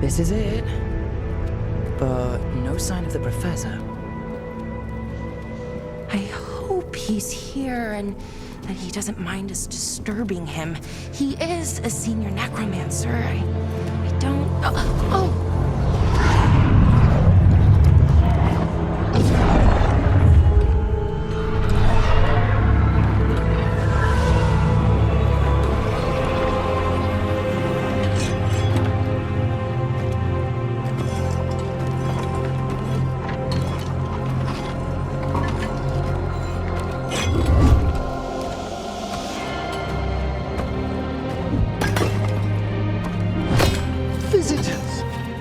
This is it. But no sign of the professor. I hope he's here and that he doesn't mind us disturbing him. He is a senior necromancer. I don't... Oh!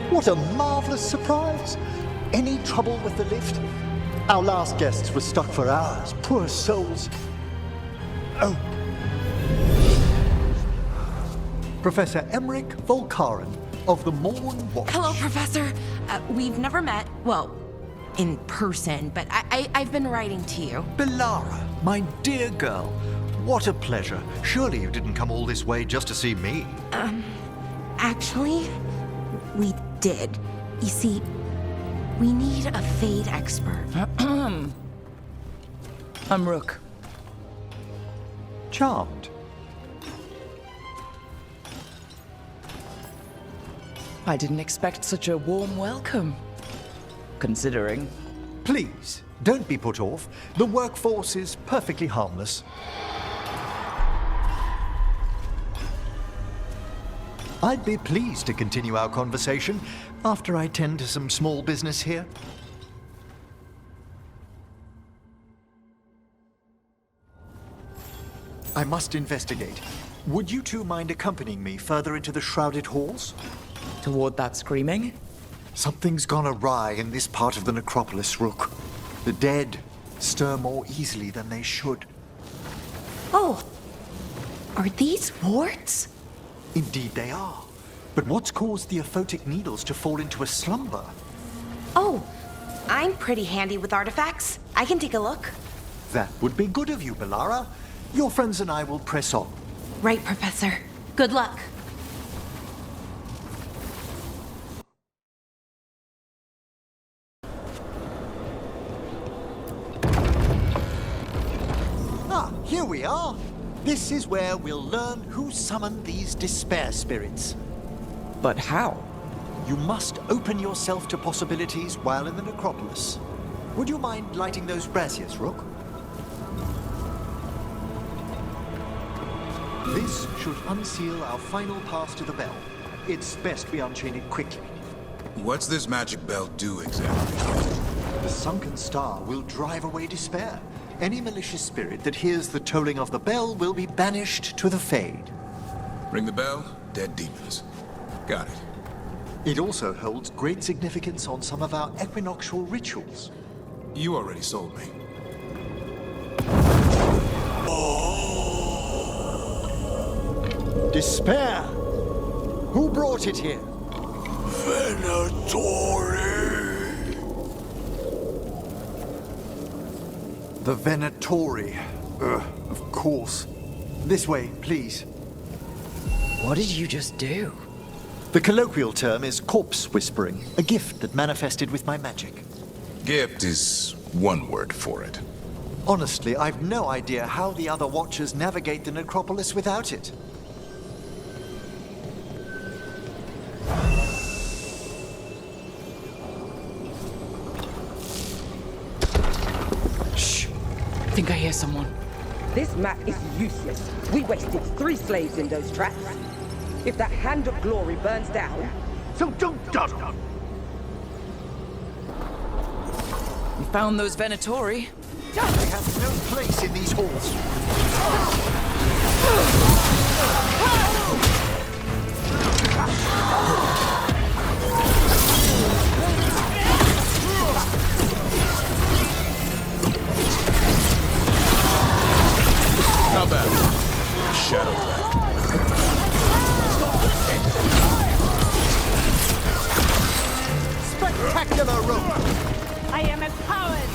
What a marvelous surprise! Any trouble with the lift? Our last guests were stuck for hours. Poor souls. Oh. Professor Emmerich Volkaren of the Morn Watch. Hello, Professor. We've never met, well, in person, but I've been writing to you. Belara, my dear girl. What a pleasure. Surely you didn't come all this way just to see me. Actually, we did. You see, we need a Fade expert. I'm Rook. Charmed. I didn't expect such a warm welcome. Considering. Please, don't be put off. The workforce is perfectly harmless. I'd be pleased to continue our conversation after I tend to some small business here. I must investigate. Would you two mind accompanying me further into the shrouded halls? Toward that screaming? Something's gone awry in this part of the necropolis, Rook. The dead stir more easily than they should. Oh, are these warts? Indeed they are. But what's caused the aphotic needles to fall into a slumber? Oh, I'm pretty handy with artifacts. I can take a look. That would be good of you, Belara. Your friends and I will press on. Right, Professor. Good luck. Ah, here we are. This is where we'll learn who summoned these despair spirits. But how? You must open yourself to possibilities while in the necropolis. Would you mind lighting those braziers, Rook? This should unseal our final pass to the bell. It's best we unchain it quickly. What's this magic bell do exactly? The sunken star will drive away despair. Any malicious spirit that hears the tolling of the bell will be banished to the Fade. Ring the bell, dead demons. Got it. It also holds great significance on some of our equinoctial rituals. You already sold me. Despair! Who brought it here? Venatori! The Venatori. Of course. This way, please. What did you just do? The colloquial term is corpse whispering, a gift that manifested with my magic. Gift is one word for it. Honestly, I've no idea how the other Watchers navigate the necropolis without it. Shh. I think I hear someone. This map is useless. We wasted 3 slaves in those traps. If that Hand of Glory burns down... So don't dawdle! You found those Venatori? They have no place in these halls. Not bad. Shadow left. Spectacular rope! I am empowered!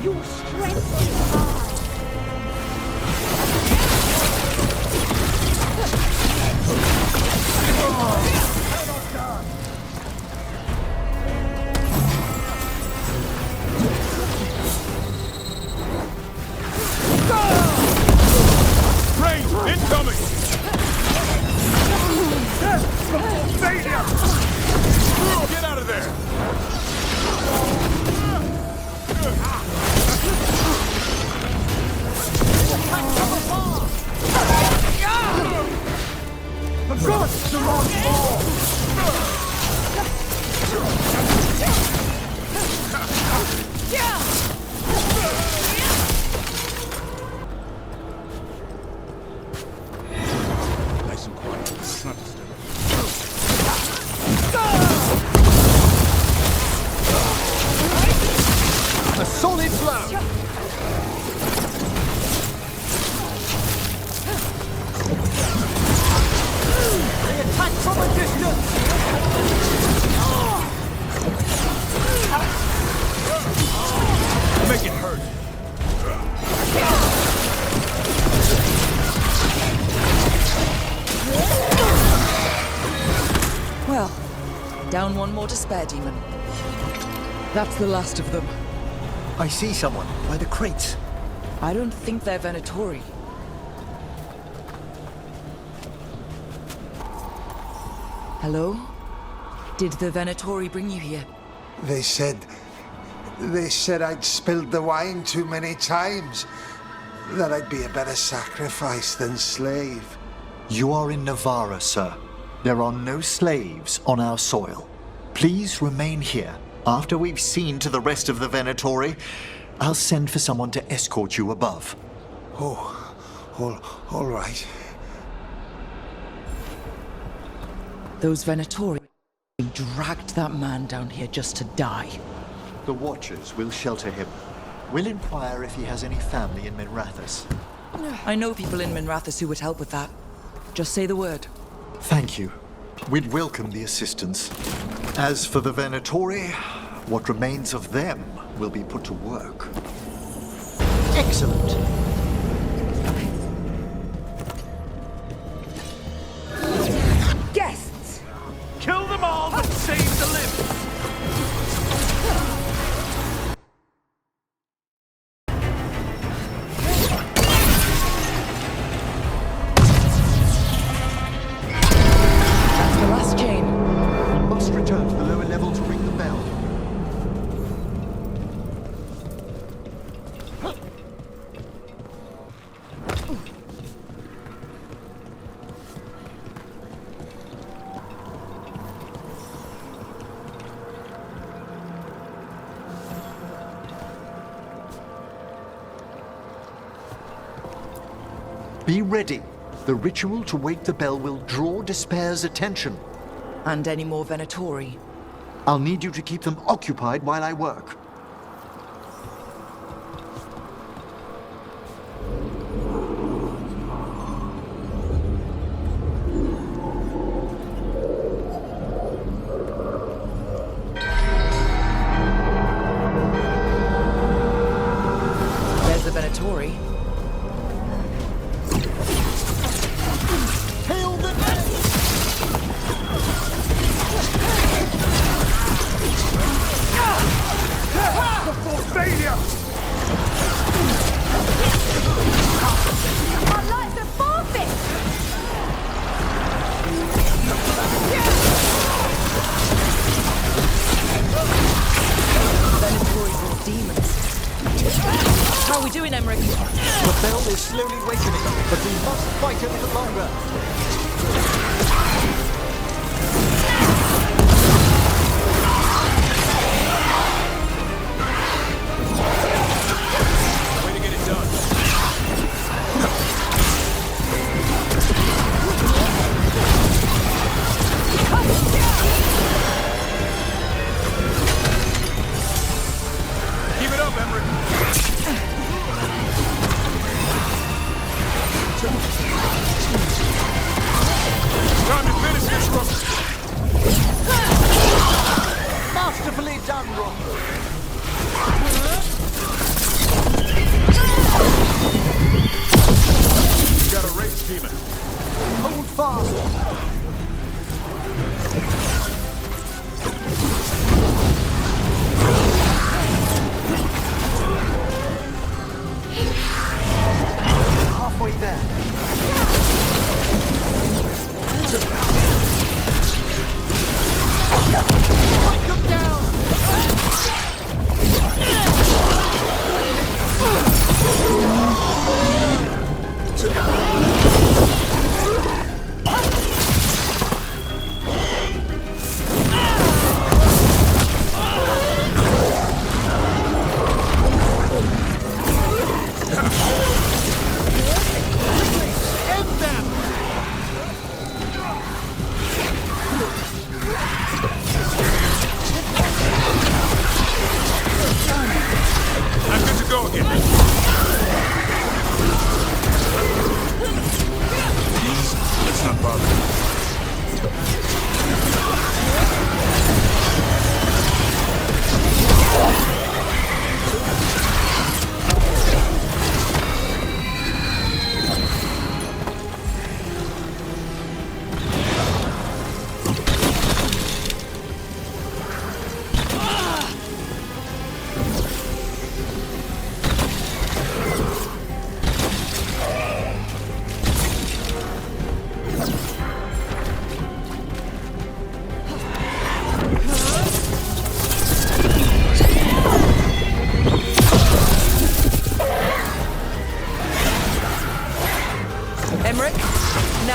Your strength is high! Down one more despair demon. That's the last of them. I see someone by the crates. I don't think they're Venatori. Hello? Did the Venatori bring you here? They said I'd spilled the wine too many times. That I'd be a better sacrifice than slave. You are in Navarra, sir. There are no slaves on our soil. Please remain here. After we've seen to the rest of the Venatori, I'll send for someone to escort you above. Oh, all right. Those Venatori dragged that man down here just to die. The Watchers will shelter him. We'll inquire if he has any family in Minrathous. I know people in Minrathous who would help with that. Just say the word. Thank you. We'd welcome the assistance. As for the Venatori, what remains of them will be put to work. Excellent. Guests! Kill them all, but save the living! That's the last chain. We must return to the lower level to ring the bell. Be ready. The ritual to wake the bell will draw Despair's attention. And any more Venatori. I'll need you to keep them occupied while I work. There's the Venatori. Hail the Failure! Our lives are forfeit! Venatori brought demons. How are we doing, Emmerich? The bell is slowly wakening, but we must fight a little longer. Way to get it done. Keep it up, Emmerich. Time to finish this, Rook. Masterfully done, Rook. You got a rage demon. Hold fast. Halfway there. Strike them down!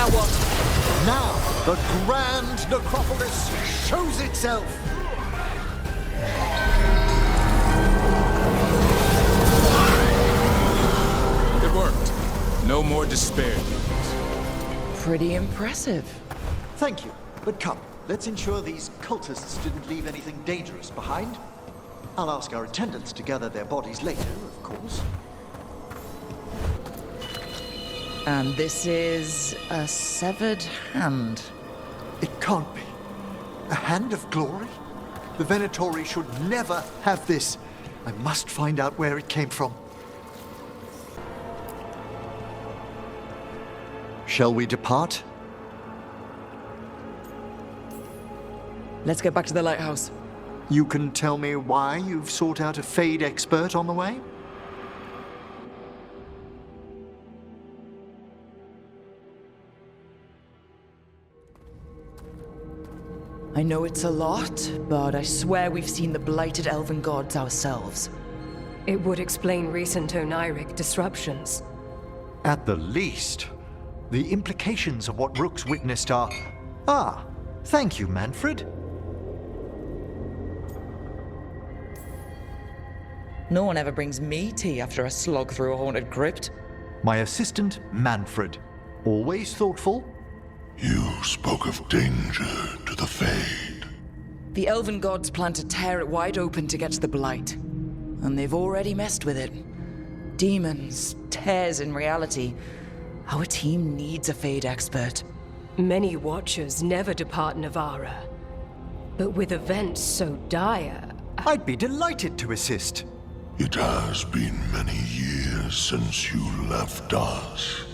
Now what? Now, the grand necropolis shows itself! It worked. No more despair. Pretty impressive. Thank you, but come, let's ensure these cultists didn't leave anything dangerous behind. I'll ask our attendants to gather their bodies later, of course. And this is a severed hand. It can't be. A hand of glory? The Venatori should never have this. I must find out where it came from. Shall we depart? Let's get back to the lighthouse. You can tell me why you've sought out a Fade expert on the way? I know it's a lot, but I swear we've seen the blighted elven gods ourselves. It would explain recent Oniric disruptions. At the least. The implications of what Rook's witnessed are... Ah, thank you, Manfred. No one ever brings me tea after a slog through a haunted crypt. My assistant, Manfred. Always thoughtful. You spoke of danger to the Fade. The elven gods plan to tear it wide open to get to the blight. And they've already messed with it. Demons, tears in reality. Our team needs a Fade expert. Many Watchers never depart Navara. But with events so dire... I'd be delighted to assist. It has been many years since you left us.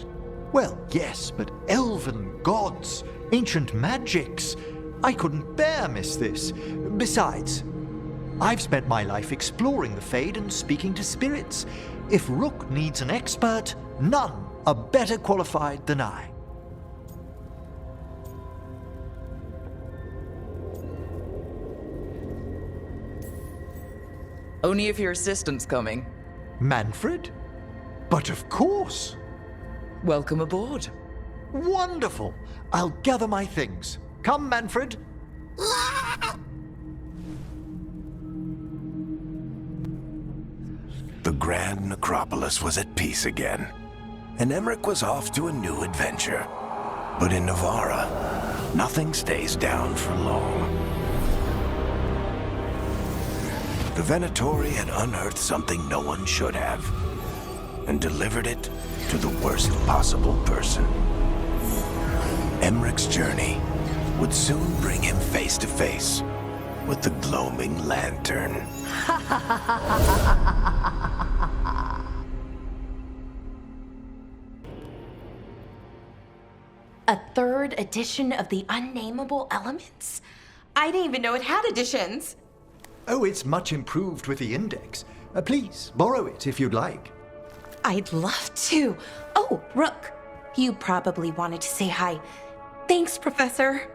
Well, yes, but elven gods, ancient magics. I couldn't bear miss this. Besides, I've spent my life exploring the Fade and speaking to spirits. If Rook needs an expert, none are better qualified than I. Only if your assistant's coming. Manfred? But of course. Welcome aboard. Wonderful. I'll gather my things. Come, Manfred. The Grand Necropolis was at peace again, and Emmerich was off to a new adventure. But in Navara, nothing stays down for long. The Venatori had unearthed something no one should have, and delivered it to the worst possible person. Emmerich's journey would soon bring him face to face with the gloaming lantern. A third edition of the Unnameable Elements? I didn't even know it had editions. Oh, it's much improved with the index. Please, borrow it if you'd like. I'd love to. Oh, Rook, you probably wanted to say hi. Thanks, Professor.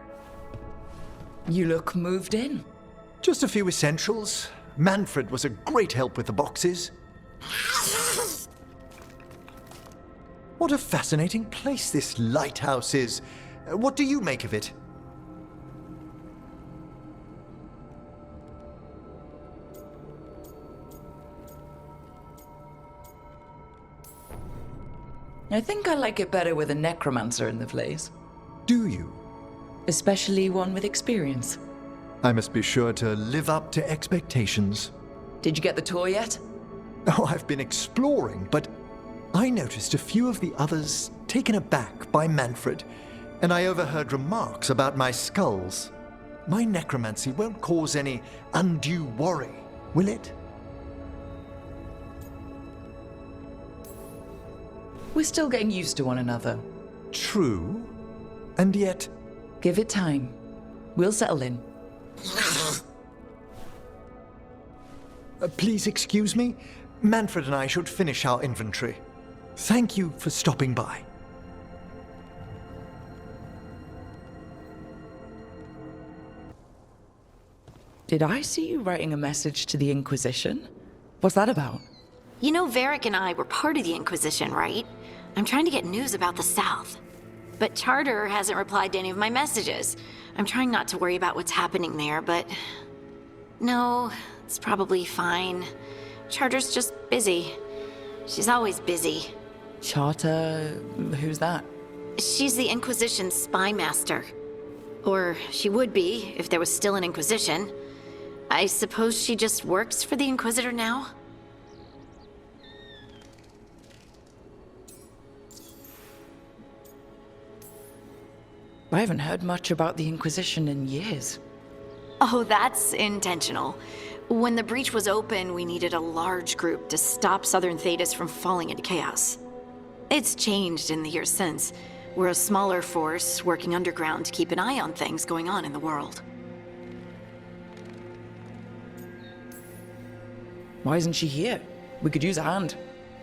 You look moved in. Just a few essentials. Manfred was a great help with the boxes. What a fascinating place this lighthouse is. What do you make of it? I think I like it better with a necromancer in the place. Do you? Especially one with experience. I must be sure to live up to expectations. Did you get the tour yet? Oh, I've been exploring, but I noticed a few of the others taken aback by Manfred, and I overheard remarks about my skulls. My necromancy won't cause any undue worry, will it? We're still getting used to one another. True, and yet... Give it time. We'll settle in. Please excuse me. Manfred and I should finish our inventory. Thank you for stopping by. Did I see you writing a message to the Inquisition? What's that about? You know Varric and I were part of the Inquisition, right? I'm trying to get news about the South. but Charter hasn't replied to any of my messages. I'm trying not to worry about what's happening there, but... No, it's probably fine. Charter's just busy. She's always busy. Charter? Who's that? She's the Inquisition's spy master. Or she would be, if there was still an Inquisition. I suppose she just works for the Inquisitor now? I haven't heard much about the Inquisition in years. Oh, that's intentional. When the breach was open, we needed a large group to stop Southern Thetis from falling into chaos. It's changed in the years since. We're a smaller force working underground to keep an eye on things going on in the world. Why isn't she here? We could use a hand.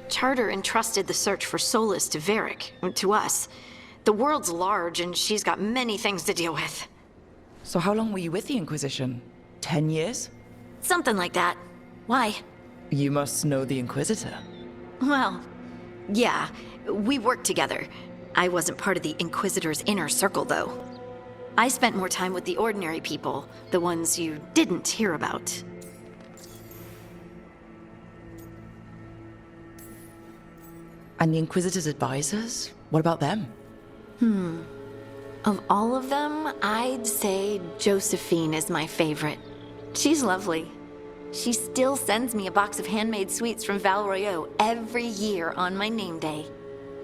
Charter entrusted the search for Solus to Varric, to us. The world's large and she's got many things to deal with. So how long were you with the Inquisition? 10 years? Something like that. Why? You must know the Inquisitor. Well, yeah, we worked together. I wasn't part of the Inquisitor's inner circle, though. I spent more time with the ordinary people, the ones you didn't hear about. And the Inquisitor's advisors? What about them? Of all of them, I'd say Josephine is my favorite. She's lovely. She still sends me a box of handmade sweets from Val Royeaux every year on my name day.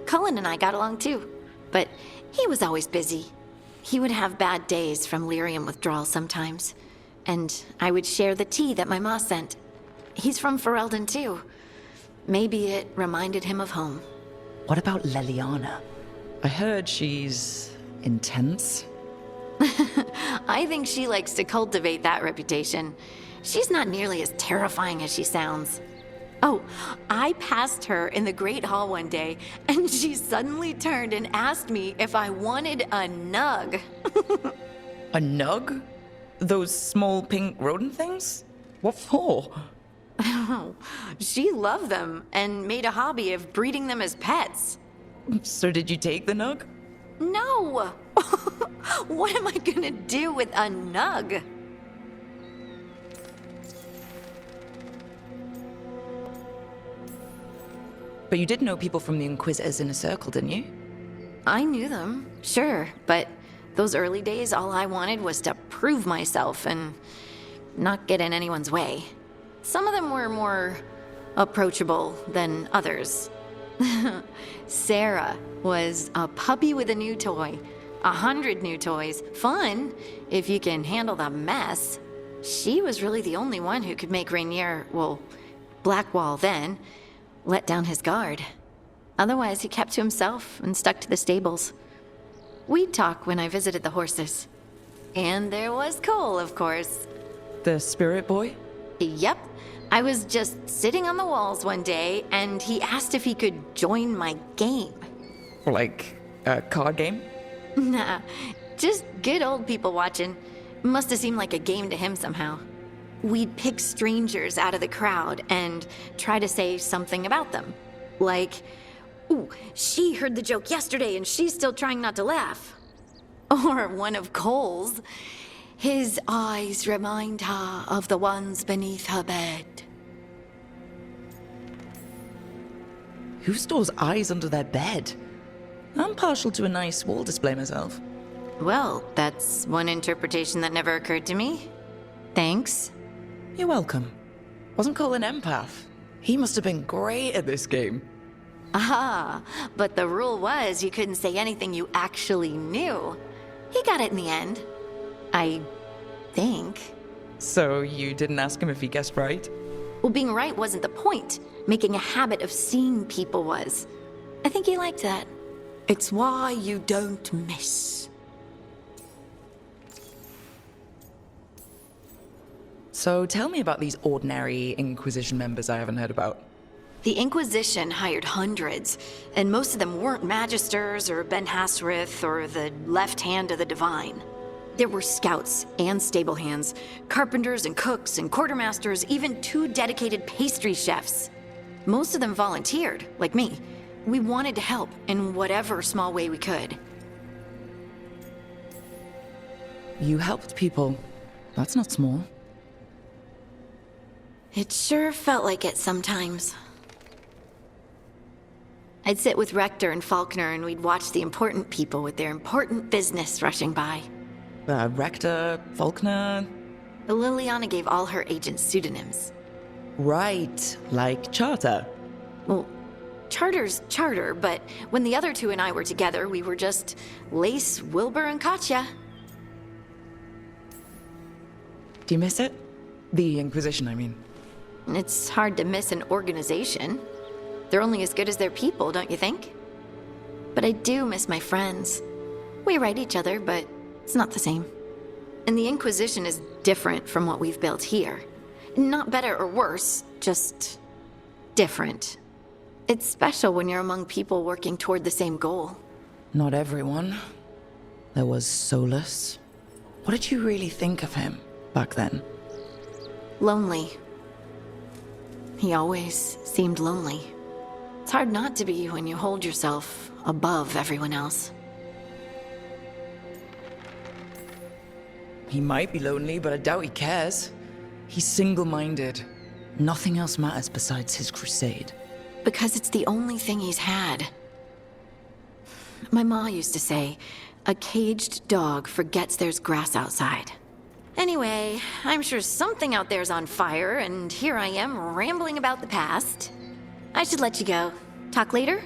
Cullen and I got along too, but he was always busy. He would have bad days from lyrium withdrawal sometimes, and I would share the tea that my ma sent. He's from Ferelden too. Maybe it reminded him of home. What about Leliana? I heard she's intense. I think she likes to cultivate that reputation. She's not nearly as terrifying as she sounds. Oh, I passed her in the Great Hall one day, and she suddenly turned and asked me if I wanted a nug. A nug? Those small pink rodent things? What for? She loved them and made a hobby of breeding them as pets. So did you take the nug? No! What am I gonna do with a nug? But you did know people from the Inquisitors Inner Circle, didn't you? I knew them, sure, but those early days, all I wanted was to prove myself and not get in anyone's way. Some of them were more approachable than others. Sarah was a puppy with a new toy. 100 new toys. Fun, if you can handle the mess. She was really the only one who could make Rainier, well, Blackwall then, let down his guard. Otherwise, he kept to himself and stuck to the stables. We'd talk when I visited the horses. And there was Cole, of course. The spirit boy? Yep. I was just sitting on the walls one day, and he asked if he could join my game. Like a card game? Nah, just good old people watching. Must have seemed like a game to him somehow. We'd pick strangers out of the crowd and try to say something about them. Like, ooh, she heard the joke yesterday and she's still trying not to laugh. Or one of Cole's. His eyes remind her of the ones beneath her bed. Who stores eyes under their bed? I'm partial to a nice wall display myself. Well, that's one interpretation that never occurred to me. Thanks. You're welcome. Wasn't Cole an empath? He must have been great at this game. Ah, but the rule was you couldn't say anything you actually knew. He got it in the end. I think. So you didn't ask him if he guessed right? Well, being right wasn't the point. Making a habit of seeing people was. I think he liked that. It's why you don't miss. So tell me about these ordinary Inquisition members I haven't heard about. The Inquisition hired hundreds, and most of them weren't Magisters or Ben Hasrith or the left hand of the Divine. There were scouts and stable hands, carpenters and cooks and quartermasters, even 2 dedicated pastry chefs. Most of them volunteered, like me. We wanted to help in whatever small way we could. You helped people. That's not small. It sure felt like it sometimes. I'd sit with Rector and Faulkner and we'd watch the important people with their important business rushing by. Rector, Faulkner... Liliana gave all her agents pseudonyms. Right, like Charter. Well, Charter's Charter, but when the other two and I were together, we were just Lace, Wilbur, and Katya. Do you miss it? The Inquisition, I mean. It's hard to miss an organization. They're only as good as their people, don't you think? But I do miss my friends. We write each other, but it's not the same. And the Inquisition is different from what we've built here. Not better or worse, just different. It's special when you're among people working toward the same goal. Not everyone. There was Solus. What did you really think of him back then? Lonely. He always seemed lonely. It's hard not to be when you hold yourself above everyone else. He might be lonely, but I doubt he cares. He's single-minded. Nothing else matters besides his crusade. Because it's the only thing he's had. My ma used to say, a caged dog forgets there's grass outside. Anyway, I'm sure something out there's on fire, and here I am rambling about the past. I should let you go. Talk later?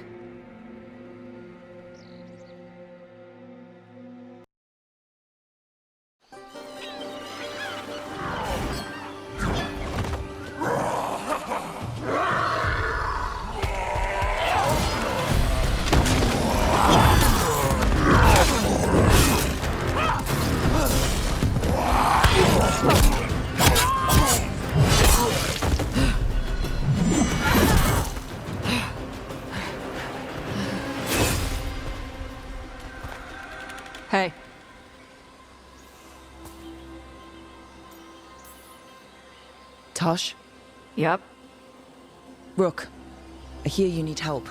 Hey. Tosh? Yep. Rook, I hear you need help.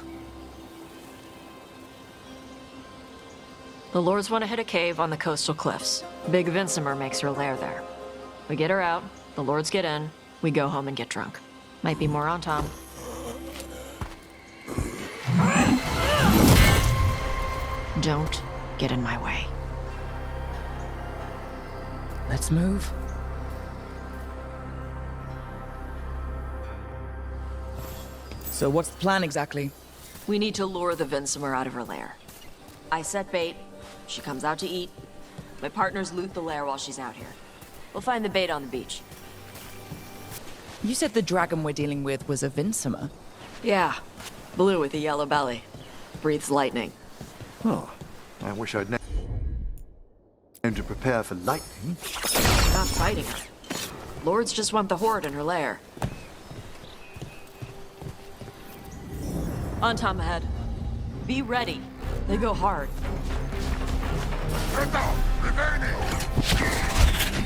The Lords want to hit a cave on the coastal cliffs. Big Vinsimer makes her lair there. We get her out, the Lords get in, we go home and get drunk. Might be more on Tom. Don't get in my way. Let's move. So what's the plan exactly? We need to lure the Vinsimer out of her lair. I set bait, she comes out to eat. My partners loot the lair while she's out here. We'll find the bait on the beach. You said the dragon we're dealing with was a Vinsimer. Yeah, blue with a yellow belly. Breathes lightning. Oh, I wish I'd known to prepare for lightning. Not fighting her. Lords just want the Horde in her lair. On Tom ahead. Be ready. They go hard.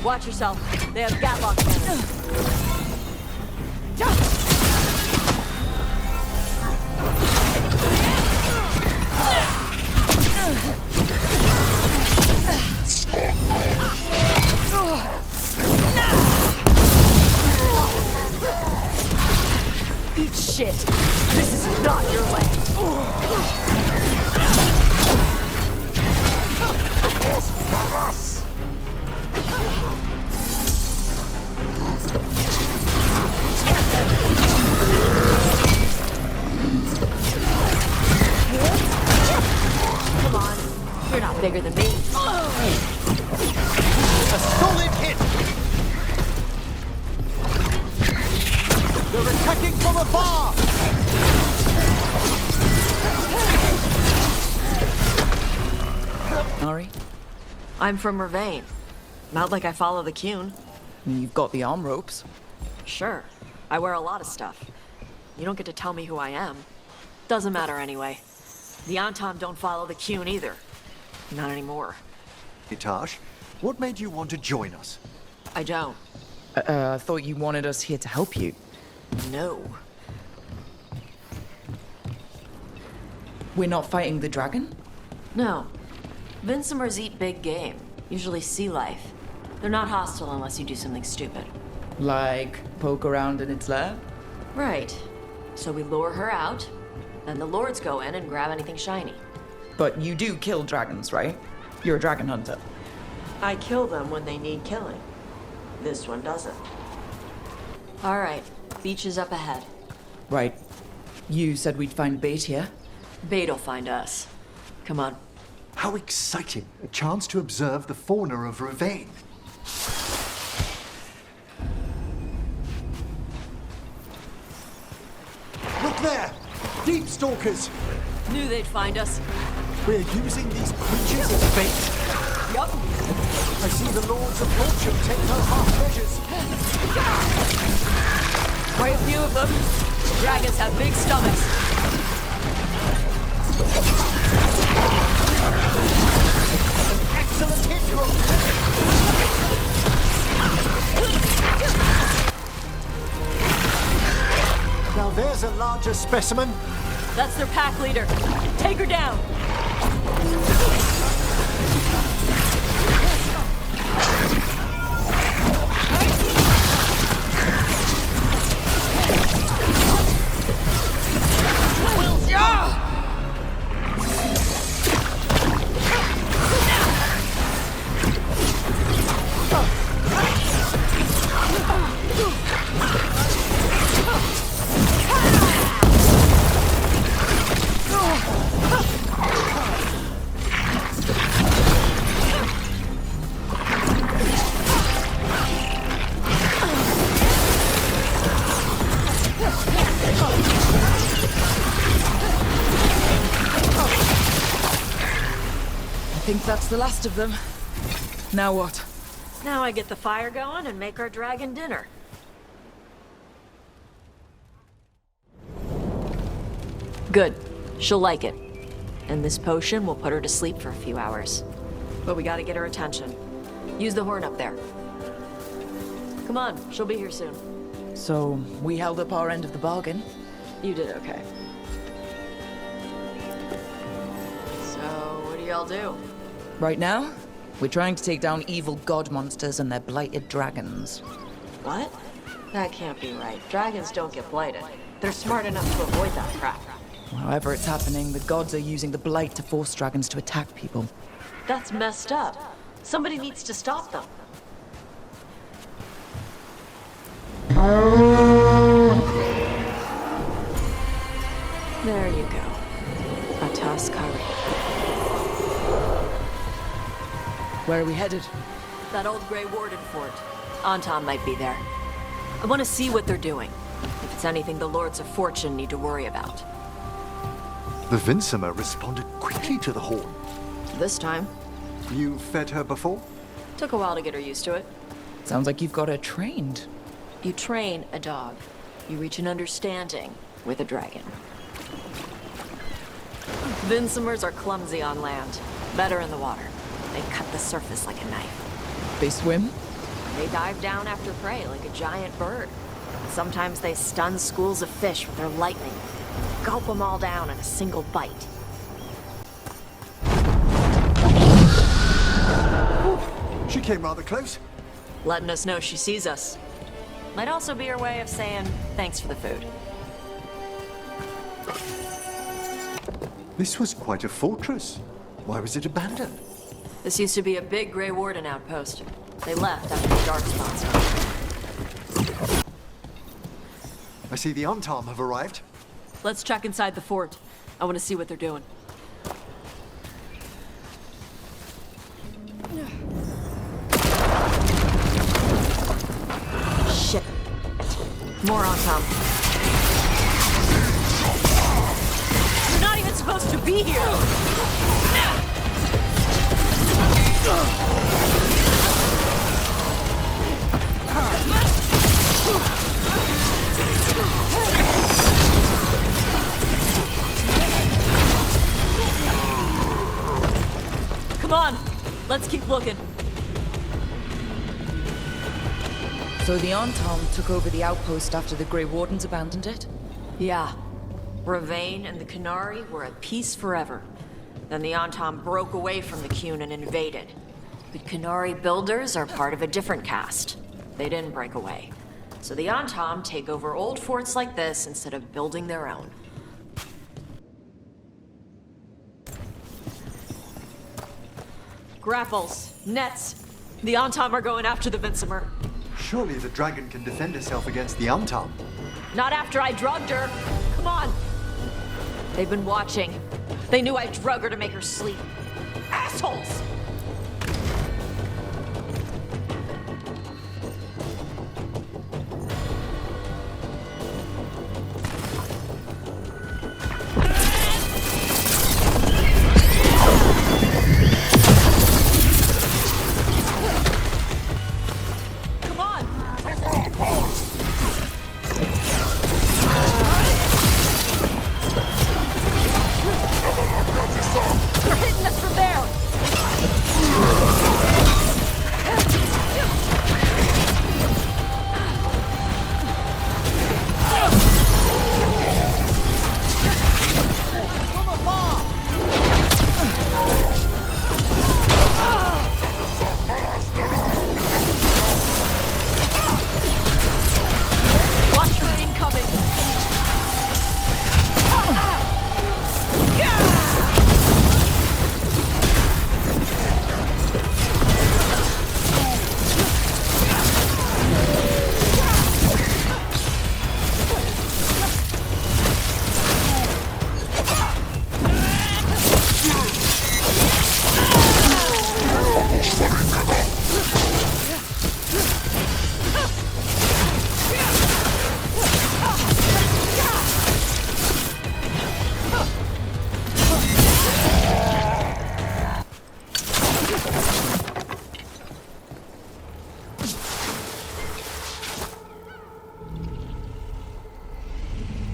Watch yourself. They have Gatlock cannons. Eat shit. This is not your land. Come on. You're not bigger than me. A solid hit! They're attacking from afar! Ari? I'm from Mervain. Not like I follow the Cune. You've got the arm ropes. Sure. I wear a lot of stuff. You don't get to tell me who I am. Doesn't matter anyway. The Antom don't follow the Cune either. Not anymore. Hey, Tosh, what made you want to join us? I don't. I thought you wanted us here to help you. No. We're not fighting the dragon? No. Vinsimers eat big game. Usually sea life. They're not hostile unless you do something stupid. Like poke around in its lab? Right. So we lure her out, then the lords go in and grab anything shiny. But you do kill dragons, right? You're a dragon hunter. I kill them when they need killing. This one doesn't. All right, beach is up ahead. Right. You said we'd find bait here? Bait'll find us. Come on. How exciting! A chance to observe the fauna of Ravane. Look there! Deep stalkers! Knew they'd find us. We're using these creatures as bait. Yup. I see the Lords of Fortune take no half measures. Quite a few of them. Dragons have big stomachs. Excellent hit, group. Now there's a larger specimen. That's their pack leader. Take her down. I think that's the last of them. Now what? Now I get the fire going and make our dragon dinner. Good. She'll like it. And this potion will put her to sleep for a few hours. But we gotta get her attention. Use the horn up there. Come on, she'll be here soon. So, we held up our end of the bargain. You did okay. So, what do y'all do? Right now, we're trying to take down evil god monsters and their blighted dragons. What? That can't be right. Dragons don't get blighted. They're smart enough to avoid that crap. However it's happening, the gods are using the blight to force dragons to attack people. That's messed up. Somebody needs to stop them. There you go. A toss curry. Where are we headed? That old Grey Warden fort. Anton might be there. I want to see what they're doing. If it's anything the Lords of Fortune need to worry about. The Vincimer responded quickly to the horn. This time. You fed her before? Took a while to get her used to it. Sounds like you've got her trained. You train a dog. You reach an understanding with a dragon. Vincimers are clumsy on land. Better in the water. They cut the surface like a knife. They swim? They dive down after prey like a giant bird. Sometimes they stun schools of fish with their lightning. Gulp them all down in a single bite. She came rather close. Letting us know she sees us. Might also be her way of saying thanks for the food. This was quite a fortress. Why was it abandoned? This used to be a big Grey Warden outpost. They left after the dark spots. I see the Antam have arrived. Let's check inside the fort. I want to see what they're doing. Shit. More Antam. You're not even supposed to be here! Come on, let's keep looking. So the Antam took over the outpost after the Grey Wardens abandoned it? Yeah. Ravane and the Canary were at peace forever. Then the Antam broke away from the Qun and invaded. The Canary builders are part of a different caste. They didn't break away. So the Antam take over old forts like this instead of building their own. Grapples, nets. The Antam are going after the Vinsimer. Surely the dragon can defend herself against the Antam. Not after I drugged her. Come on. They've been watching. They knew I drug her to make her sleep. Assholes!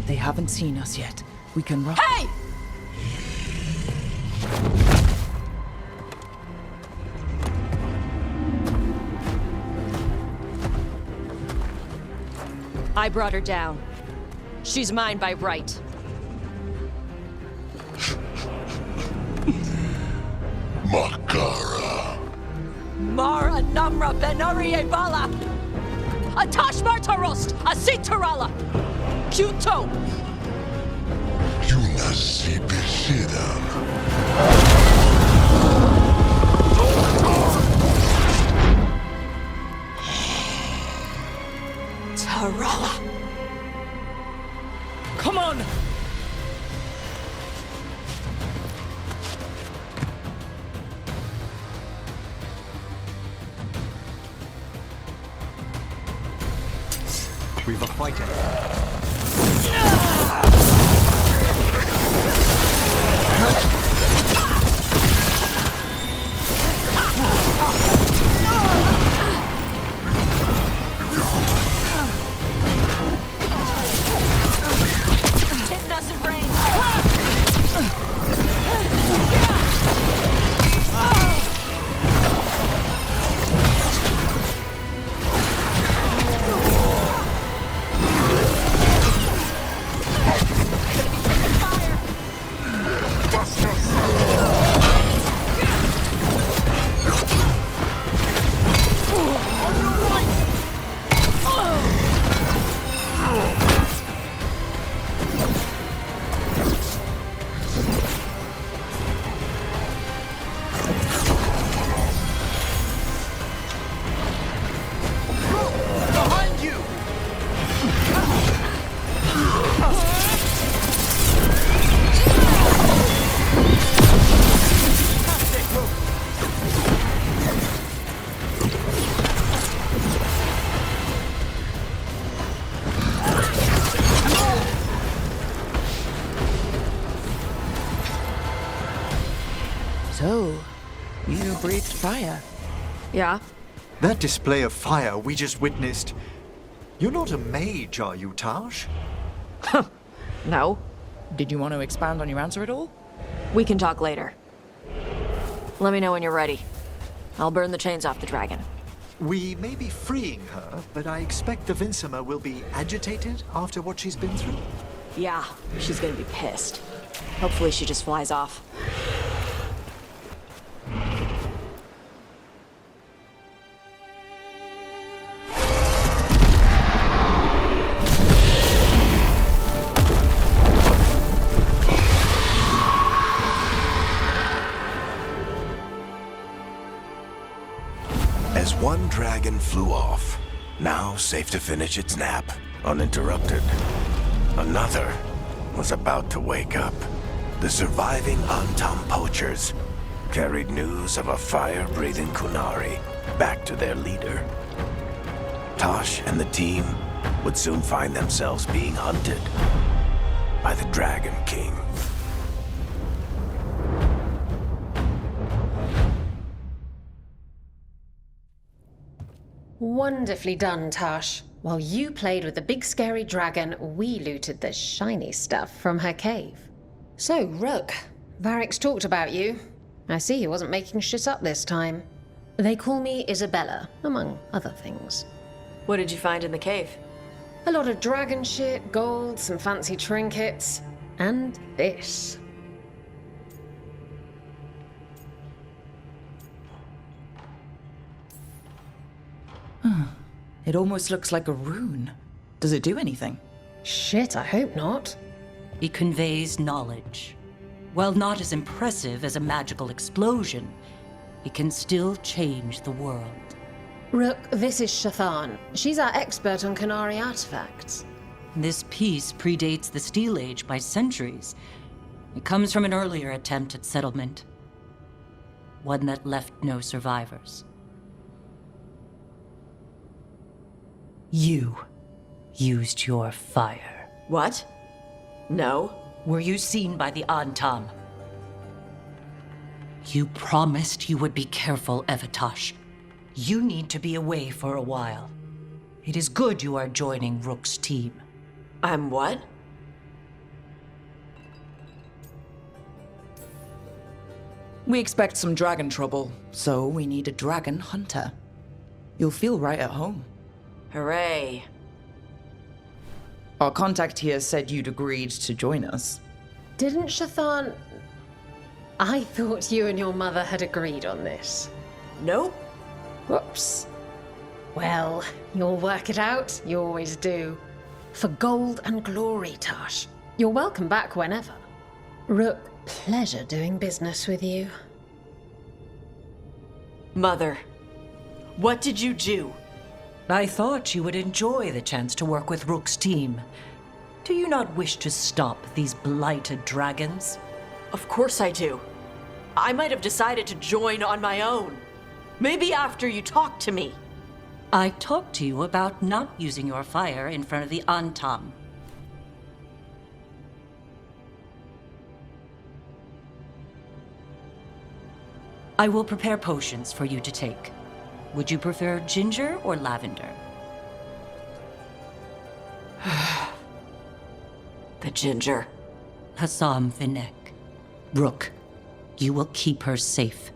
They haven't seen us yet. We can run. Hey! I brought her down. She's mine by right. Makara. Mara Namra Benarie Bala! Atash Martarost! Asitarala! Kyuto! Yunazibishidam. Tarala! Come on! We've a fighter. Hitting us in range! So, you breathed fire. Yeah? That display of fire we just witnessed. You're not a mage, are you, Taj? No. Did you want to expand on your answer at all? We can talk later. Let me know when you're ready. I'll burn the chains off the dragon. We may be freeing her, but I expect the Vinsima will be agitated after what she's been through. Yeah, she's gonna be pissed. Hopefully she just flies off. One dragon flew off, now safe to finish its nap, uninterrupted. Another was about to wake up. The surviving Antam poachers carried news of a fire-breathing Kunari back to their leader. Tosh and the team would soon find themselves being hunted by the Dragon King. Wonderfully done, Tosh. While you played with the big scary dragon, we looted the shiny stuff from her cave. So, Rook, Varric's talked about you. I see he wasn't making shit up this time. They call me Isabella, among other things. What did you find in the cave? A lot of dragon shit, gold, some fancy trinkets, and this. It almost looks like a rune. Does it do anything? Shit, I hope not. It conveys knowledge. While not as impressive as a magical explosion, it can still change the world. Rook, this is Shathan. She's our expert on Kunari artifacts. This piece predates the Steel Age by centuries. It comes from an earlier attempt at settlement. One that left no survivors. You used your fire. What? No. Were you seen by the Antam? You promised you would be careful, Evatosh. You need to be away for a while. It is good you are joining Rook's team. I'm what? We expect some dragon trouble, so we need a dragon hunter. You'll feel right at home. Hooray. Our contact here said you'd agreed to join us. Didn't Shathan... I thought you and your mother had agreed on this. Nope. Whoops. Well, you'll work it out. You always do. For gold and glory, Tosh. You're welcome back whenever. Rook, pleasure doing business with you. Mother, what did you do? I thought you would enjoy the chance to work with Rook's team. Do you not wish to stop these blighted dragons? Of course I do. I might have decided to join on my own. Maybe after you talked to me. I talked to you about not using your fire in front of the Antam. I will prepare potions for you to take. Would you prefer ginger or lavender? The ginger. Hassam Vinek. Rook, you will keep her safe.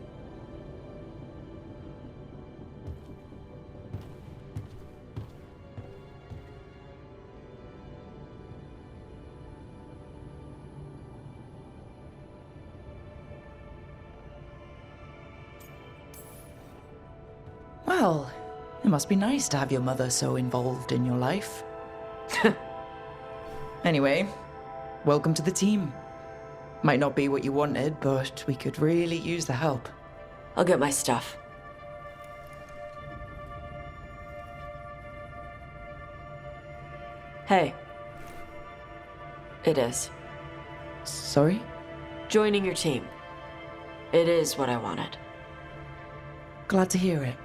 Well, it must be nice to have your mother so involved in your life. Anyway, welcome to the team. Might not be what you wanted, but we could really use the help. I'll get my stuff. Hey. It is. Sorry? Joining your team. It is what I wanted. Glad to hear it.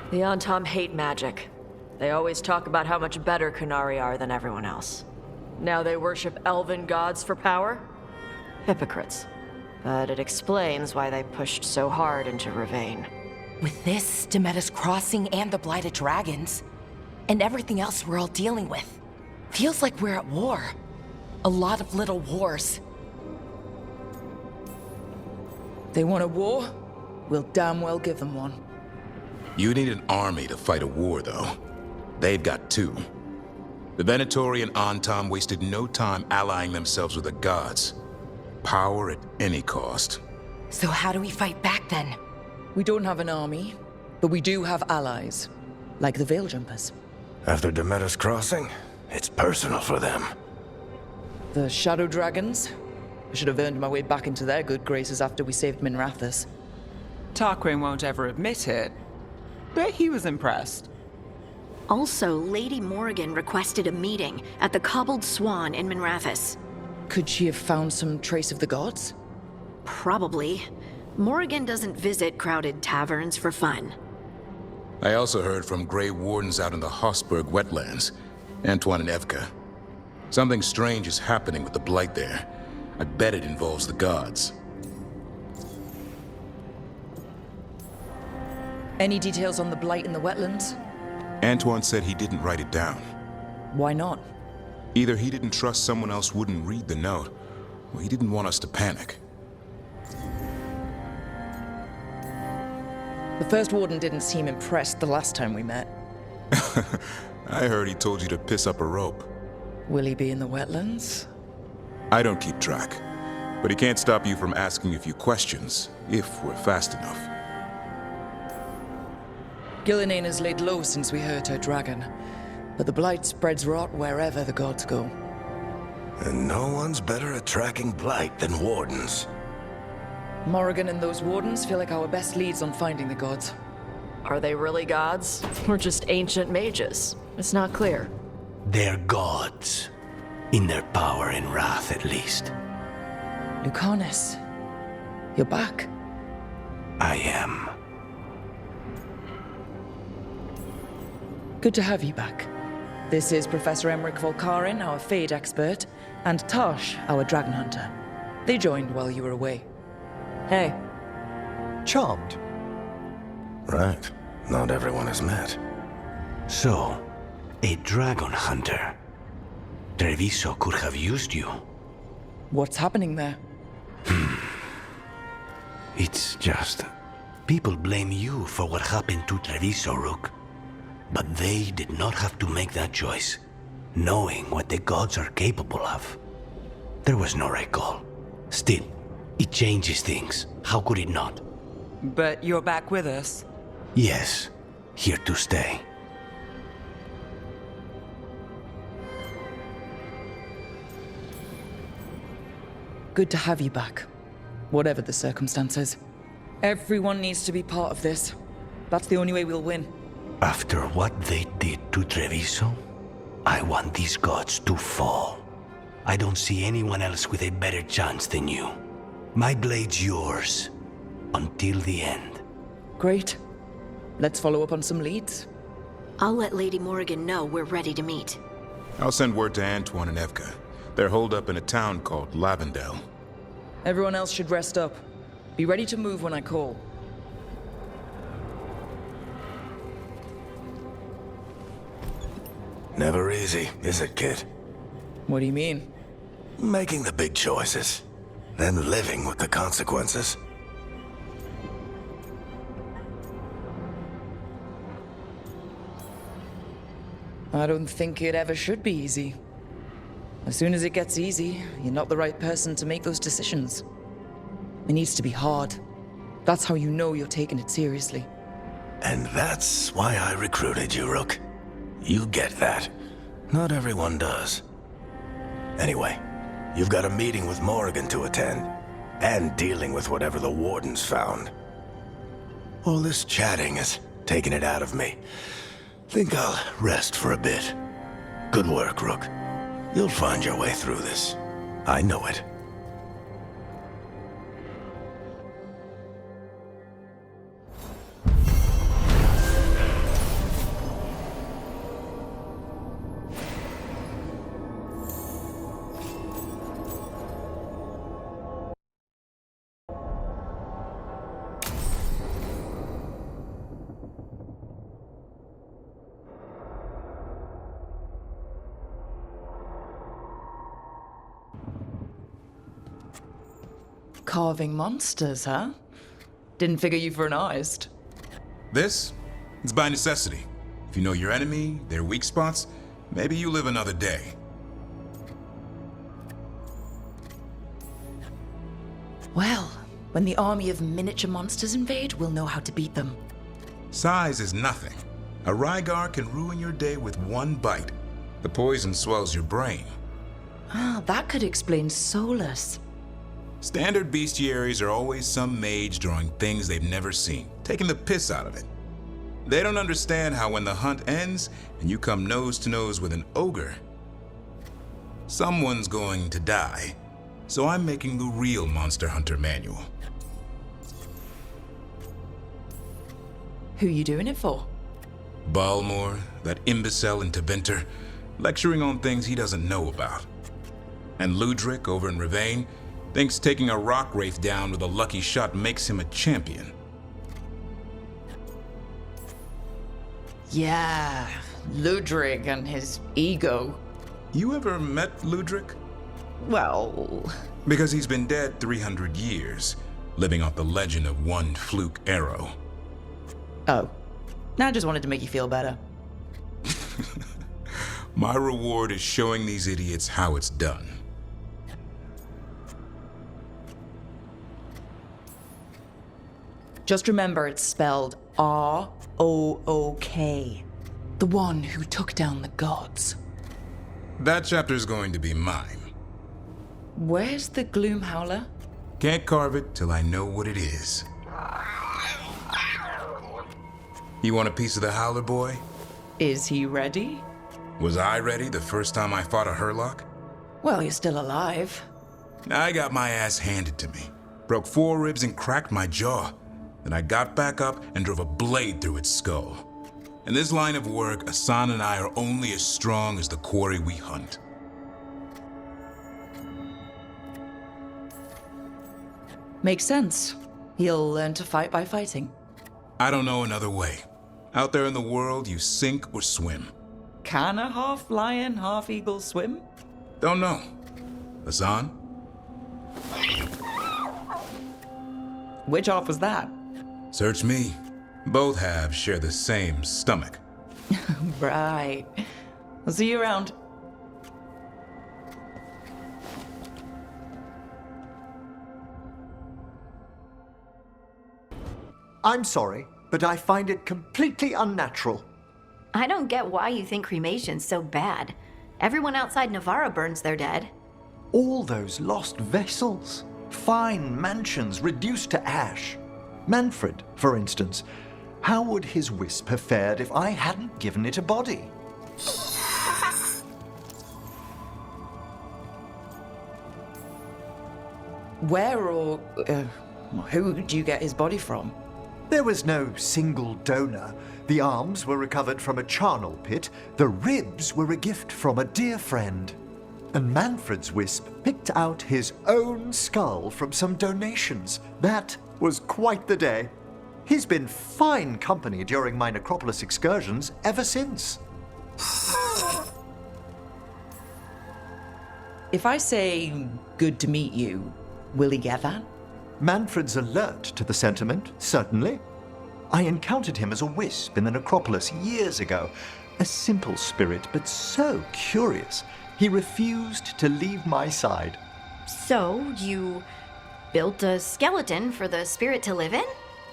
The Antam hate magic. They always talk about how much better Kunari are than everyone else. Now they worship elven gods for power? Hypocrites. But it explains why they pushed so hard into Ravane. With this, Demeter's Crossing and the Blighted Dragons, and everything else we're all dealing with, feels like we're at war. A lot of little wars. They want a war? We'll damn well give them one. You need an army to fight a war, though. They've got two. The Venatori and Antam wasted no time allying themselves with the gods. power at any cost. So how do we fight back then? We don't have an army, but we do have allies, like the Veil Jumpers. After Demeter's crossing, it's personal for them. The Shadow Dragons? I should have earned my way back into their good graces after we saved Minrathous. Tarquin won't ever admit it, but he was impressed. Also, Lady Morrigan requested a meeting at the Cobbled Swan in Minrathous. Could she have found some trace of the gods? Probably. Morrigan doesn't visit crowded taverns for fun. I also heard from Grey Wardens out in the Hossberg wetlands, Antoine and Evka. Something strange is happening with the Blight there. I bet it involves the gods. Any details on the Blight in the wetlands? Antoine said he didn't write it down. Why not? Either he didn't trust someone else wouldn't read the note, or he didn't want us to panic. The first warden didn't seem impressed the last time we met. I heard he told you to piss up a rope. Will he be in the wetlands? I don't keep track, but he can't stop you from asking a few questions, if we're fast enough. Gillinane has laid low since we hurt her dragon, but the Blight spreads rot wherever the gods go. And no one's better at tracking Blight than Wardens. Morrigan and those wardens feel like our best leads on finding the gods. Are they really gods? Or just ancient mages? It's not clear. They're gods. In their power and wrath, at least. Lucanus, you're back. I am. Good to have you back. This is Professor Emmerich Volkarin, our Fade expert, and Tosh, our Dragon Hunter. They joined while you were away. Hey. Charmed. Right. Not everyone has met. So, a Dragon Hunter. Treviso could have used you. What's happening there? It's just... people blame you for what happened to Treviso, Rook. But they did not have to make that choice, knowing what the gods are capable of. There was no recall. Still, it changes things. How could it not? But you're back with us? Yes, here to stay. Good to have you back, whatever the circumstances. Everyone needs to be part of this. That's the only way we'll win. After what they did to Treviso, I want these gods to fall. I don't see anyone else with a better chance than you. My blade's yours, until the end. Great. Let's follow up on some leads. I'll let Lady Morrigan know we're ready to meet. I'll send word to Antoine and Evka. They're holed up in a town called Lavendel. Everyone else should rest up. Be ready to move when I call. Never easy, is it, kid? What do you mean? Making the big choices, then living with the consequences. I don't think it ever should be easy. As soon as it gets easy, you're not the right person to make those decisions. It needs to be hard. That's how you know you're taking it seriously. And that's why I recruited you, Rook. You get that. Not everyone does. Anyway, you've got a meeting with Morrigan to attend, and dealing with whatever the Wardens found. All this chatting is taking it out of me. Think I'll rest for a bit. Good work, Rook. You'll find your way through this. I know it. Carving monsters, huh? Didn't figure you for an artist. This? It's by necessity. If you know your enemy, their weak spots, maybe you live another day. Well, when the army of miniature monsters invade, we'll know how to beat them. Size is nothing. A Rygar can ruin your day with one bite. The poison swells your brain. Ah, that could explain Solus. Standard bestiaries are always some mage drawing things they've never seen, taking the piss out of it. They don't understand how when the hunt ends and you come nose to nose with an ogre, someone's going to die. So I'm making the real Monster Hunter manual. Who you doing it for? Balmor, that imbecile in Teventer, lecturing on things he doesn't know about. And Ludric over in Rivain thinks taking a rock wraith down with a lucky shot makes him a champion. Yeah, Ludrig and his ego. You ever met Ludric? Well... Because he's been dead 300 years, living off the legend of one fluke arrow. Oh. I just wanted to make you feel better. My reward is showing these idiots how it's done. Just remember it's spelled R-O-O-K. The one who took down the gods. That chapter's going to be mine. Where's the Gloom Howler? Can't carve it till I know what it is. You want a piece of the Howler, boy? Is he ready? Was I ready the first time I fought a Hurlock? Well, you're still alive. I got my ass handed to me. Broke 4 ribs and cracked my jaw. Then I got back up and drove a blade through its skull. In this line of work, Asan and I are only as strong as the quarry we hunt. Makes sense. He'll learn to fight by fighting. I don't know another way. Out there in the world, you sink or swim. Can a half lion, half eagle swim? Don't know. Asan? Which half was that? Search me. Both halves share the same stomach. Right. I'll see you around. I'm sorry, but I find it completely unnatural. I don't get why you think cremation's so bad. Everyone outside Navarra burns their dead. All those lost vessels. Fine mansions reduced to ash. Manfred, for instance. How would his wisp have fared if I hadn't given it a body? Where or who did you get his body from? There was no single donor. The arms were recovered from a charnel pit. The ribs were a gift from a dear friend. And Manfred's wisp picked out his own skull from some donations. That was quite the day. He's been fine company during my necropolis excursions ever since. If I say, good to meet you, will he get that? Manfred's alert to the sentiment, certainly. I encountered him as a wisp in the necropolis years ago. A simple spirit, but so curious. He refused to leave my side. So, you built a skeleton for the spirit to live in?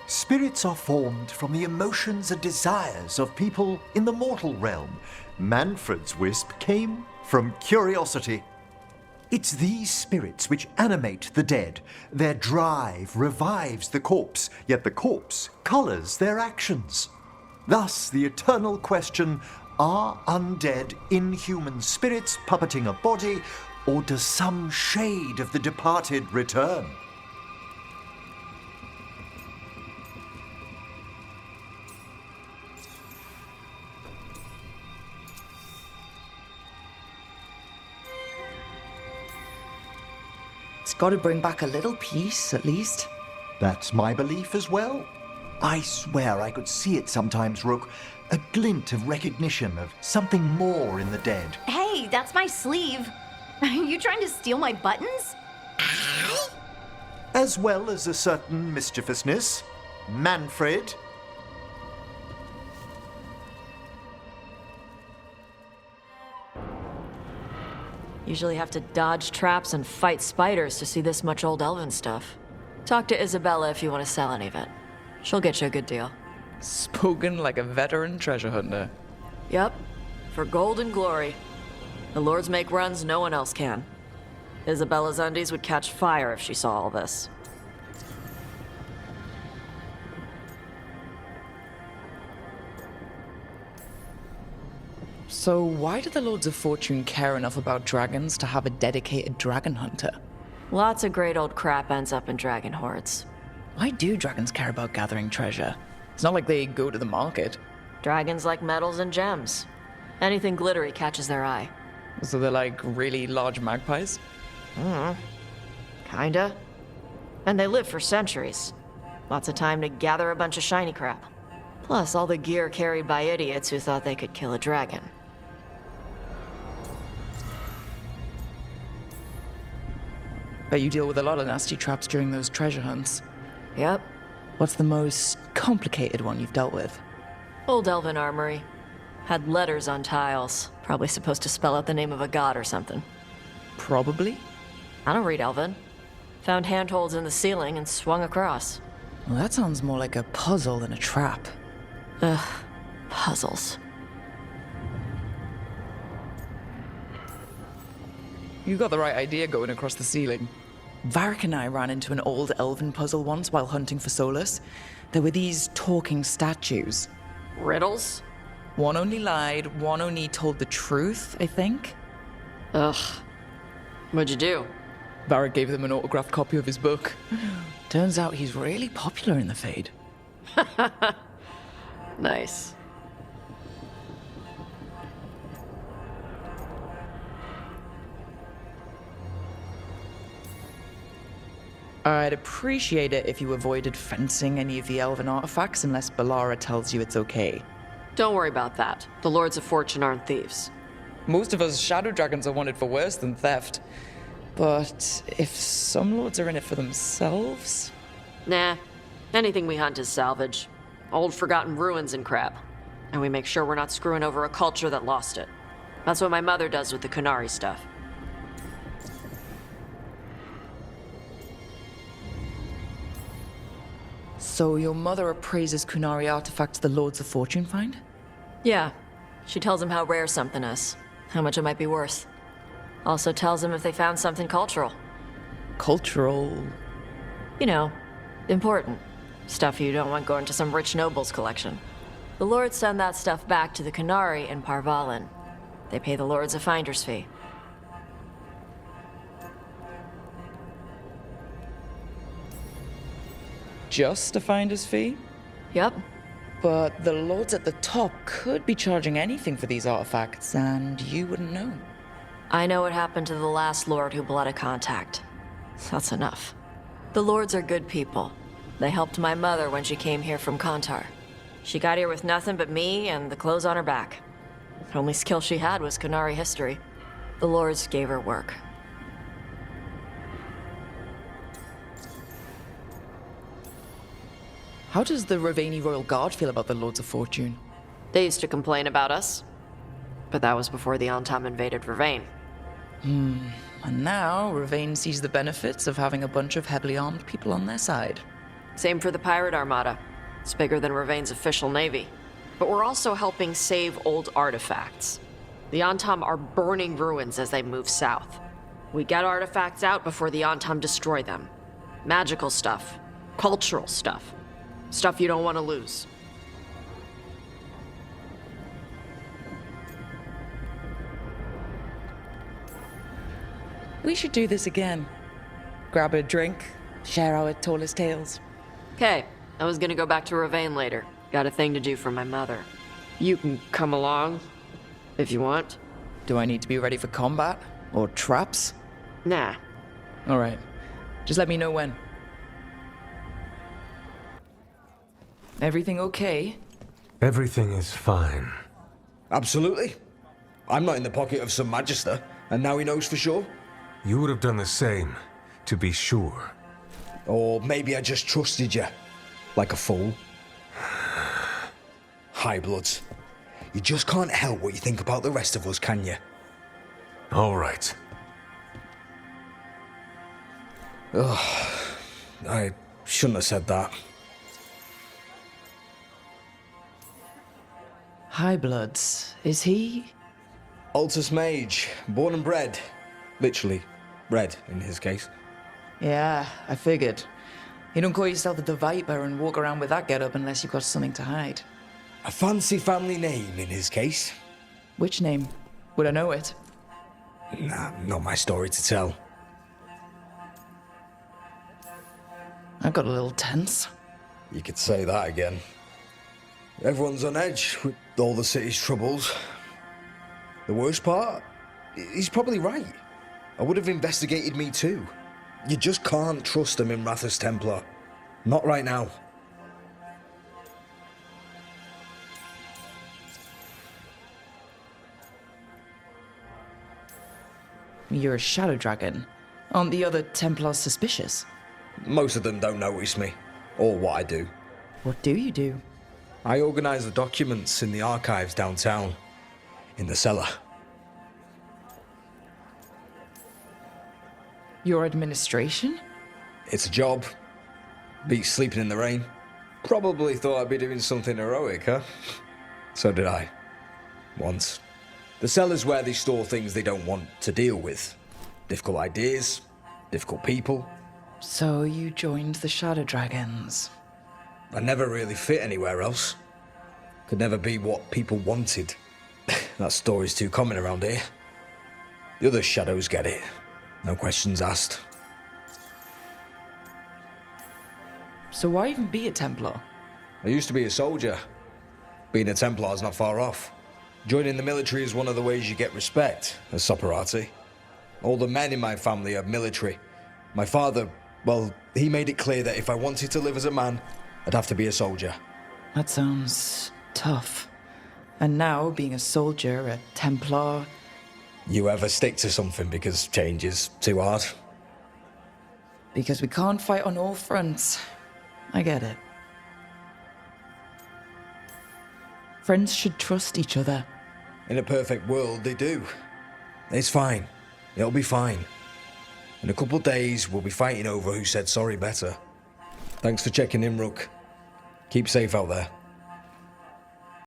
Spirits are formed from the emotions and desires of people in the mortal realm. Manfred's wisp came from curiosity. It's these spirits which animate the dead. Their drive revives the corpse, yet the corpse colors their actions. Thus, the eternal question, are undead, inhuman spirits puppeting a body, or does some shade of the departed return? It's got to bring back a little peace, at least. That's my belief as well. I swear I could see it sometimes, Rook. A glint of recognition of something more in the dead. Hey, that's my sleeve. Are you trying to steal my buttons? As well as a certain mischievousness. Manfred. Usually have to dodge traps and fight spiders to see this much old elven stuff. Talk to Isabella if you want to sell any of it. She'll get you a good deal. Spoken like a veteran treasure hunter. Yep. For gold and glory. The lords make runs no one else can. Isabella's undies would catch fire if she saw all this. So why do the Lords of Fortune care enough about dragons to have a dedicated dragon hunter? Lots of great old crap ends up in dragon hordes. Why do dragons care about gathering treasure? It's not like they go to the market. Dragons like metals and gems. Anything glittery catches their eye. So they're like really large magpies? Kinda. And they live for centuries. Lots of time to gather a bunch of shiny crap. Plus all the gear carried by idiots who thought they could kill a dragon. Bet you deal with a lot of nasty traps during those treasure hunts. Yep. What's the most complicated one you've dealt with? Old elven armory. Had letters on tiles. Probably supposed to spell out the name of a god or something. Probably? I don't read elven. Found handholds in the ceiling and swung across. Well, that sounds more like a puzzle than a trap. Ugh. Puzzles. You got the right idea going across the ceiling. Varric and I ran into an old elven puzzle once while hunting for Solus. There were these talking statues. Riddles? One only lied, one only told the truth, I think. Ugh. What'd you do? Varric gave them an autographed copy of his book. Turns out he's really popular in the Fade. Nice. I'd appreciate it if you avoided fencing any of the elven artifacts unless Balara tells you it's okay. Don't worry about that. The Lords of Fortune aren't thieves. Most of us shadow dragons are wanted for worse than theft. But if some lords are in it for themselves? Nah. Anything we hunt is salvage. Old forgotten ruins and crap. And we make sure we're not screwing over a culture that lost it. That's what my mother does with the Kunari stuff. So your mother appraises Kunari artifacts the Lords of Fortune find? Yeah. She tells them how rare something is. How much it might be worth. Also tells them if they found something cultural. Cultural? You know, important. Stuff you don't want going to some rich noble's collection. The lords send that stuff back to the Kunari in Parvalin. They pay the lords a finder's fee. Just a finder's fee? Yep. But the lords at the top could be charging anything for these artifacts, and you wouldn't know. I know what happened to the last lord who blooded contact. That's enough. The lords are good people. They helped my mother when she came here from Kontar. She got here with nothing but me and the clothes on her back. The only skill she had was Kunari history. The lords gave her work. How does the Ravani Royal Guard feel about the Lords of Fortune? They used to complain about us. But that was before the Antam invaded Ravane. And now Ravane sees the benefits of having a bunch of heavily armed people on their side. Same for the Pirate Armada. It's bigger than Ravane's official navy. But we're also helping save old artifacts. The Antam are burning ruins as they move south. We get artifacts out before the Antam destroy them. Magical stuff. Cultural stuff. Stuff you don't want to lose. We should do this again. Grab a drink, share our tallest tales. Okay, I was gonna go back to Ravane later. Got a thing to do for my mother. You can come along, if you want. Do I need to be ready for combat? Or traps? Nah. Alright. Just let me know when. Everything okay? Everything is fine. Absolutely. I'm not in the pocket of some magister, and now he knows for sure. You would have done the same, to be sure. Or maybe I just trusted you, like a fool. High Bloods. You just can't help what you think about the rest of us, can you? All right. Ugh. I shouldn't have said that. High Bloods, is he? Altus Mage, born and bred. Literally, bred in his case. Yeah, I figured. You don't call yourself the Viper and walk around with that getup unless you've got something to hide. A fancy family name in his case. Which name? Would I know it? Nah, not my story to tell. I got a little tense. You could say that again. Everyone's on edge with all the city's troubles. The worst part? He's probably right. I would have investigated me too. You just can't trust them in Rathus Templar. Not right now. You're a shadow dragon. Aren't the other Templars suspicious? Most of them don't notice me, or what I do. What do you do? I organise the documents in the archives downtown, in the cellar. Your administration? It's a job. Beats sleeping in the rain. Probably thought I'd be doing something heroic, huh? So did I. Once. The cellar's where they store things they don't want to deal with. Difficult ideas, difficult people. So you joined the Shadow Dragons. I never really fit anywhere else. Could never be what people wanted. That story's too common around here. The other shadows get it. No questions asked. So why even be a Templar? I used to be a soldier. Being a Templar's not far off. Joining the military is one of the ways you get respect, as Soparati. All the men in my family are military. My father, well, he made it clear that if I wanted to live as a man, I'd have to be a soldier. That sounds tough. And now, being a soldier, a Templar... You ever stick to something because change is too hard? Because we can't fight on all fronts. I get it. Friends should trust each other. In a perfect world, they do. It's fine. It'll be fine. In a couple of days, we'll be fighting over who said sorry better. Thanks for checking in, Rook. Keep safe out there.